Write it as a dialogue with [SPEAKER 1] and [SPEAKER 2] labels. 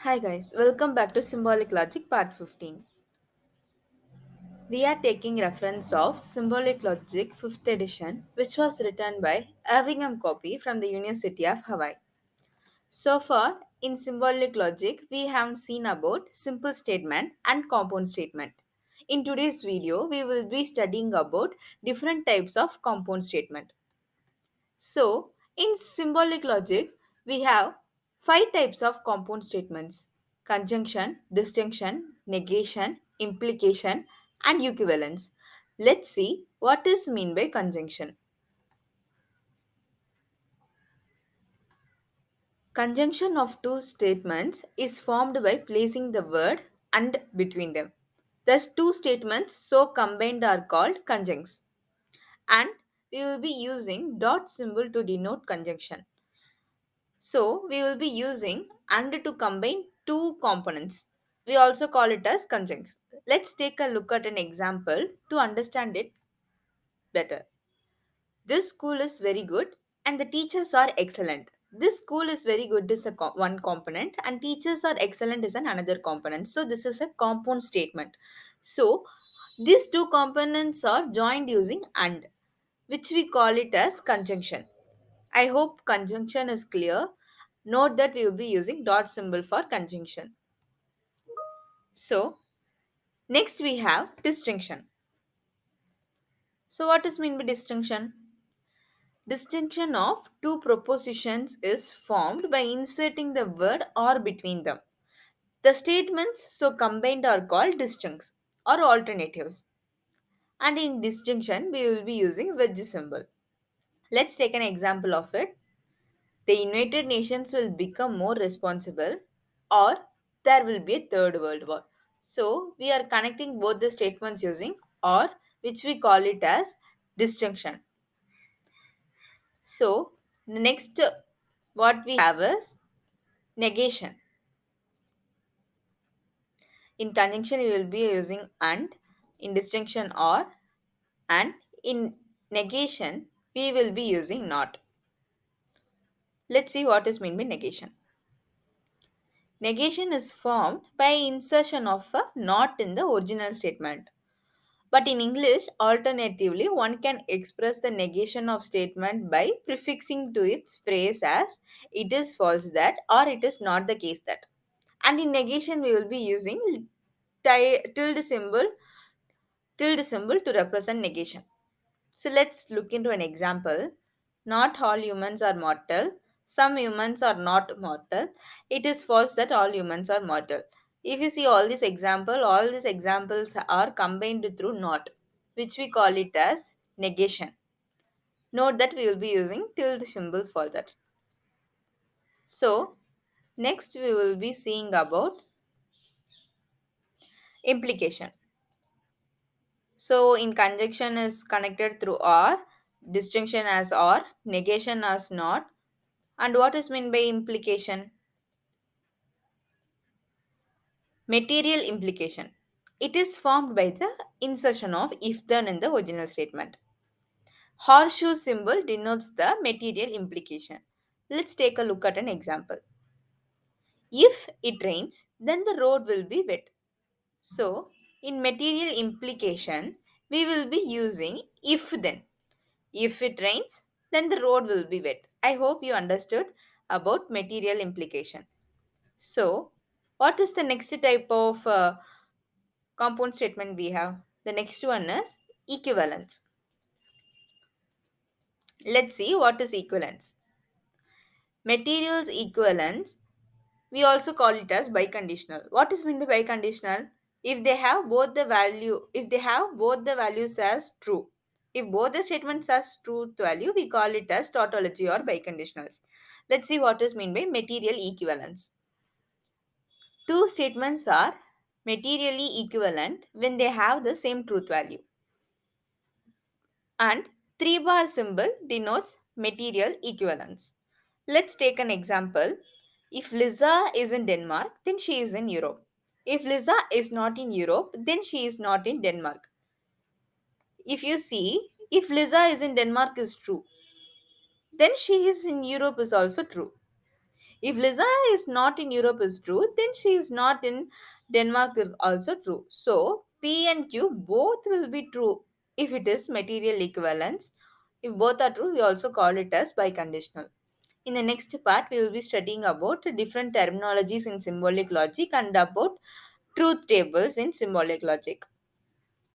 [SPEAKER 1] Hi guys, welcome back to Symbolic Logic Part 15. We are taking reference of Symbolic Logic 5th edition which was written by Irvingham Copy from the University of Hawaii. So far in Symbolic Logic we have seen about simple statement and compound statement. In today's video we will be studying about different types of compound statement. So, in symbolic logic, we have five types of compound statements: conjunction, disjunction, negation, implication, and equivalence. Let's see what is mean by conjunction. Conjunction of two statements is formed by placing the word and between them. Thus, two statements so combined are called conjuncts. And we will be using dot symbol to denote conjunction. So we will be using and to combine two components. We also call it as conjunction. Let's take a look at an example to understand it better. This school is very good and the teachers are excellent. This school is very good is one component and teachers are excellent is an another component. So this is a compound statement. So these two components are joined using and, which we call it as conjunction. I hope conjunction is clear. Note that we will be using dot symbol for conjunction. So, next we have distinction. So, what is mean by distinction? Distinction of two propositions is formed by inserting the word or between them. The statements so combined are called disjuncts or alternatives. And in disjunction, we will be using wedge symbol. Let's take an example of it. The United Nations will become more responsible, or there will be a third world war. So we are connecting both the statements using or, which we call it as disjunction. So the next what we have is negation. In conjunction we will be using and, in disjunction or, and in negation we will be using not. Let's see what is meant by negation. Negation is formed by insertion of a not in the original statement. But in English, alternatively, one can express the negation of statement by prefixing to its phrase as it is false that or it is not the case that. And in negation, we will be using tilde symbol to represent negation. So let's look into an example. Not all humans are mortal. Some humans are not mortal. It is false that all humans are mortal. If you see all these examples are combined through not, which we call it as negation. Note that we will be using tilde symbol for that. So, next we will be seeing about implication. So, in conjunction is connected through or, distinction as or, negation as not. And what is meant by implication? Material implication. It is formed by the insertion of if then in the original statement. Horseshoe symbol denotes the material implication. Let's take a look at an example. If it rains, then the road will be wet. So, in material implication, we will be using if then. If it rains, then the road will be wet. I hope you understood about material implication. So, what is the next type of compound statement we have? The next one is equivalence. Let's see what is equivalence. Materials equivalence, we also call it as biconditional. What is meant by biconditional? If they have both the values as true. If both the statements as truth value, we call it as tautology or biconditionals. Let's see what is meant by material equivalence. Two statements are materially equivalent when they have the same truth value. And 3 bar symbol denotes material equivalence. Let's take an example. If Lisa is in Denmark, then she is in Europe. If Lisa is not in Europe, then she is not in Denmark. If you see, if Lisa is in Denmark is true, then she is in Europe is also true. If Lisa is not in Europe is true, then she is not in Denmark is also true. So P and Q both will be true if it is material equivalence. If both are true, we also call it as biconditional. In the next part, we will be studying about different terminologies in symbolic logic and about truth tables in symbolic logic.